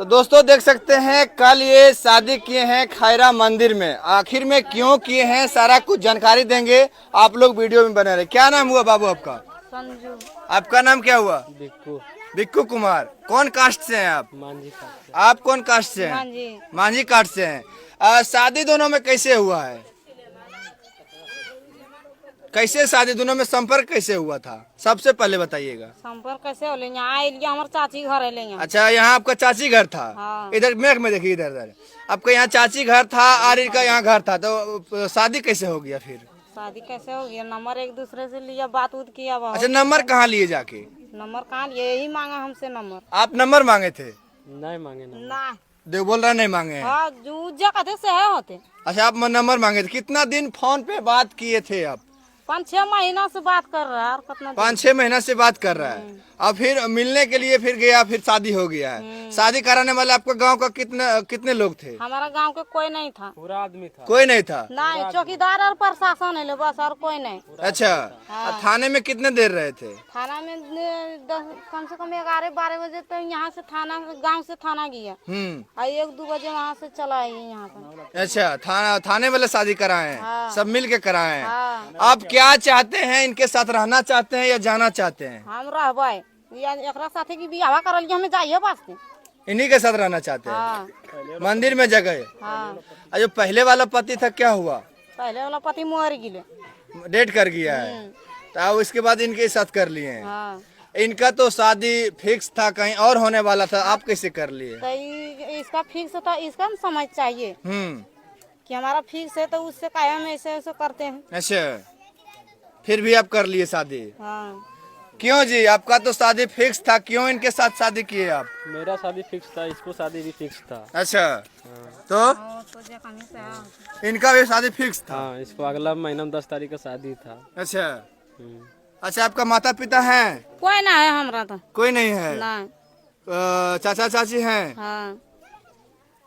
तो दोस्तों देख सकते हैं कल ये शादी किए हैं खैरा मंदिर में। आखिर में क्यों किए हैं सारा कुछ जानकारी देंगे, आप लोग वीडियो में बने रहे। क्या नाम हुआ बाबू आपका? संजू। आपका नाम क्या हुआ? बिक्कू। बिक्कू कुमार। कौन कास्ट से हैं आप? मांझी कास्ट। आप कौन कास्ट से हैं? मांझी कास्ट से हैं। शादी दोनों में कैसे हुआ है? कैसे शादी दोनों में संपर्क कैसे हुआ था, सबसे पहले बताइएगा। संपर्क कैसे हो लेंगे? हमारे चाची घर है लेंगे। अच्छा, यहाँ आपका चाची घर था? हाँ। इधर मेघ में देखिए, इधर इधर आपका यहाँ चाची घर था और इनका यहाँ घर था, तो शादी कैसे हो गया फिर? शादी कैसे हो गया? नंबर एक दूसरे से लिया, बात उत किया। अच्छा, नंबर कहाँ लिए जाके? नंबर कहाँ लिए? यही मांगा हमसे नंबर। आप नंबर मांगे थे? नहीं मांगे ना। ना देव बोल रहा नहीं मांगे हैं। हाँ, जो कहते से है होते। अच्छा, आप नंबर मांगे थे। कितना दिन फोन पे बात किए थे आप? 5-6 महीना से बात कर रहा है। और कितना 5-6 महीना से बात कर रहा है। अब फिर मिलने के लिए फिर गया, फिर शादी हो गया है। शादी कराने वाले आपके गांव का कितने लोग थे? हमारा गांव के कोई नहीं था। पूरा आदमी था। कोई नहीं था? नहीं, चौकीदार और प्रशासन है बस, और कोई नहीं। अच्छा। थाने में कितने देर रहे थे? थाना में कम से कम 11-12 बजे तो यहाँ से थाना, गांव से थाना गया। और 1-2 बजे वहाँ से चला आई यहाँ पर। अच्छा, थाने वाले शादी कराए हैं? हाँ। सब मिल के कराए हैं। हाँ। आप क्या चाहते हैं? इनके साथ रहना चाहते हैं या जाना चाहते हैं? हम रहबै या एकरा साथे की बियाह करल हम जाइए वास्ते। इन्हीं के साथ रहना चाहते हैं? हाँ। मंदिर में जगह? हाँ। जो पहले वाला पति था क्या हुआ? पहले वाला पति मर गिले, डेट कर गया है, तो उसके बाद इनके साथ कर लिए हैं। हाँ। इनका तो शादी फिक्स था, कहीं और होने वाला था, आप कैसे कर लिए? तो इसका फिक्स था, इसका हम समझ चाहिए कि हमारा फिक्स है, तो उससे कायम ऐसे ऐसे करते हैं। अच्छा, फिर भी आप कर लिए शादी? हाँ। क्यों जी, आपका तो शादी फिक्स था, क्यों इनके साथ शादी किए आप? मेरा शादी फिक्स था, इसको शादी भी फिक्स था। अच्छा। तो इनका भी शादी फिक्स था? हाँ, इसको अगला महीना में 10 तारीख का शादी था। अच्छा। अच्छा, आपका माता पिता हैं? कोई ना है हमारा तो। कोई नहीं है? नहीं। चाचा चाची हैं? हाँ।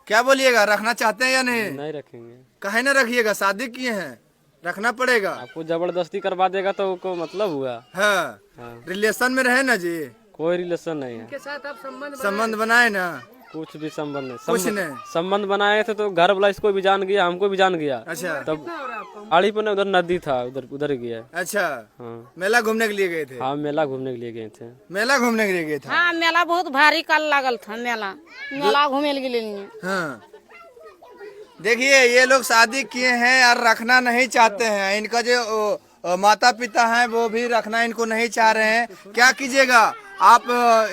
क्या बोलिएगा, रखना चाहते हैं या नहीं? नहीं रखेंगे। कहे न रखिएगा, शादी किए हैं, रखना पड़ेगा। आपको जबरदस्ती करवा देगा तो को मतलब हुआ। हाँ। हाँ। रिलेशन में रहे ना जी? कोई रिलेशन नहीं है। इनके साथ आप संबंध बनाए ना? कुछ भी संबंध नहीं। कुछ नहीं। संबंध बनाए थे तो घर वाला इसको भी जान गया, हमको भी जान गया। अच्छा। तब आड़ी पर उधर नदी था, उधर गया। अच्छा। हाँ। मेला घूमने के लिए गए थे? हाँ, मेला घूमने के लिए गए थे। मेला घूमने के लिए गए थे? हाँ, मेला बहुत भारी कल लागल था। मेला घूमे के लिए। हाँ। देखिए, ये लोग शादी किए हैं और रखना नहीं चाहते हैं। इनका जो माता पिता हैं वो भी रखना इनको नहीं चाह रहे हैं। क्या कीजिएगा आप?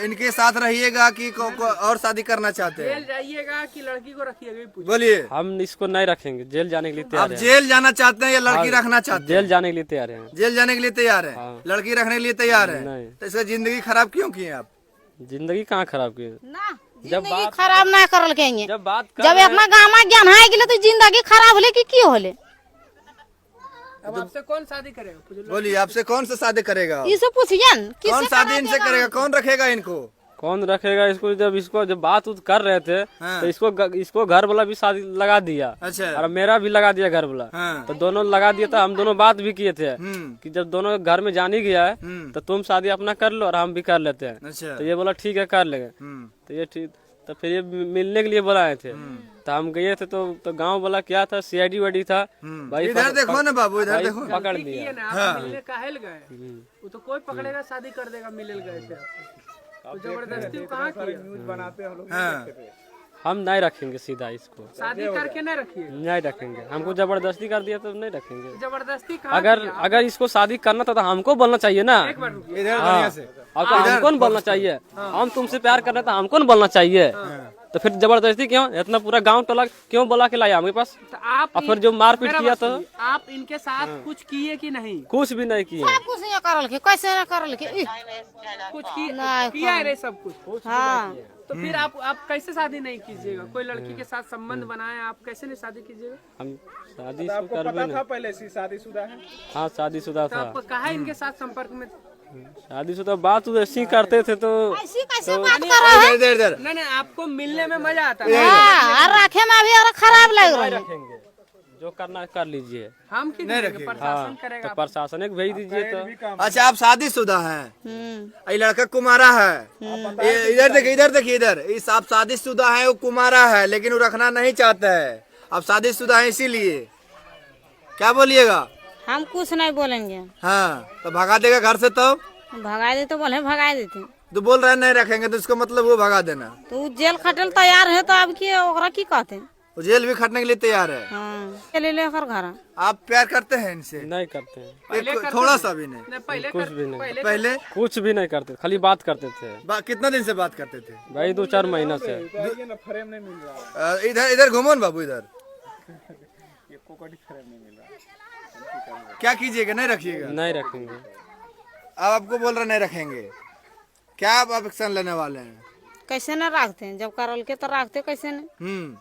इनके साथ रहिएगा कि और शादी करना चाहते हैं? जेल जाइएगा कि लड़की को रखिएगा? बोलिए। हम इसको नहीं रखेंगे, जेल जाने के लिए आप तैयार हैं। जेल जाना चाहते हैं या लड़की हाँ, रखना चाहते हैं? जेल जाने के लिए तैयार हैं। जेल जाने के लिए तैयार है? हाँ। लड़की रखने के लिए तैयार है? नहीं। तो इसका जिंदगी खराब क्यों किए आप? जिंदगी कहाँ खराब की? ना, जब जिंदगी बात खराब ना करल के। जब बात कर जब अपना गाँव में ज्ञान है गेले तो जिंदगी खराब होले कि क्यों होले? अब आपसे कौन शादी करेगा? बोलिए, आपसे कौन सा शादी करेगा? इसे पूछिए कौन शादी इनसे करेगा? कौन रखेगा इनको? कौन रखेगा इसको? जब बात उत कर रहे थे हाँ। तो इसको घर वाला भी शादी लगा दिया। अच्छा। और मेरा भी लगा दिया घर वाला। हाँ। तो दोनों लगा दिया, तो हम दोनों बात भी किए थे कि जब दोनों घर में जान ही गया है तो तुम शादी अपना कर लो और हम भी कर लेते हैं। अच्छा। तो ये बोला ठीक है, कर लेंगे। तो ये ठीक, तो फिर ये मिलने के लिए बुलाए थे। तो हम गए थे तो गांव वाला क्या था, सीआईडी वाईडी था भाई। इधर देखो ना बाबू, इधर भाई देखो। पकड़ लिया। आप मिलने काहे गए? वो तो कोई पकड़ेगा, शादी कर देगा। मिले गए थे तो जबरदस्ती कहाँ किया? हाँ। हम नहीं रखेंगे सीधा इसको, शादी करके नहीं रखिए। नहीं रखेंगे। हमको जबरदस्ती कर दिया तो नहीं रखेंगे। जबरदस्ती कहाँ किया? अगर इसको शादी करना था तो हमको बोलना चाहिए ना। एक बार रुकिए। इधर हाँ। बढ़िया से। आपको हमको नहीं बोलना चाहिए। हम तुमसे प्यार कर रहे थे, हमको नहीं बोलना चाहिए। तो फिर जबरदस्ती क्यों? इतना पूरा गांव टोला क्यों बोला के लाया हमारे पास? तो आप और फिर जो मारपीट किया तो आप इनके साथ कुछ किए कि नहीं? कुछ भी नहीं किए। कुछ नहीं करल के, कैसे ना करल के। कुछ नहीं, किया है रे सब कुछ। हाँ। तो फिर आप कैसे शादी नहीं कीजिएगा? कोई लड़की के साथ संबंध बनाए, आप कैसे नहीं शादी कीजिएगा? हम शादी करबे नहीं। पहले से शादीशुदा है? हाँ, शादीशुदा तो था। आप कहा इनके साथ संपर्क में? शादीशुदा बात ऐसी करते थे तो ऐसी कैसे बात कर रहा है? इधर इधर। नहीं, आपको मिलने में मजा आता है। हाँ, और रखे में अभी और खराब लग रहा है। रखेंगे। जो करना है कर लीजिए। हम क्यों नहीं करेंगे? रखिएगा। प्रशासन हाँ करेगा। तो प्रशासन एक भेज दीजिए तो। अच्छा आप शादीशुदा हैं, ये लड़का कुमारा है। इधर देखिए, इधर देखिए, इधर इस आप शादीशुदा है, वो कुमारा है, लेकिन वो रखना नहीं चाहता है। आप शादीशुदा है इसीलिए, क्या बोलिएगा? हम कुछ नहीं बोलेंगे। हाँ तो भगा देगा घर से, तो भगा दे तो बोले भगा देते, तो बोल रहे हैं नहीं रखेंगे, तो इसको मतलब वो भगा देना। तो वो जेल खटल तैयार है, तो अब की ओकरा की कहते हैं? वो जेल भी खटने के लिए तैयार है। हाँ ले लेकर घर। आप प्यार करते हैं इनसे? नहीं करते हैं, पहले करते थोड़ा थे। सा भी नहीं? नहीं, पहले कुछ भी नहीं, पहले कुछ भी नहीं करते, खाली बात करते थे कितना दिन से बात करते थे? भाई 2-4 महीना से। इधर इधर घूमो ना बाबू, इधर क्या कीजिएगा? नहीं रखिएगा? नहीं रखेंगे। अब आपको बोल रहे नहीं रखेंगे, क्या आप एक्शन लेने वाले हैं? कैसे न रखते हैं? जब करल के तो रखते कैसे नहीं?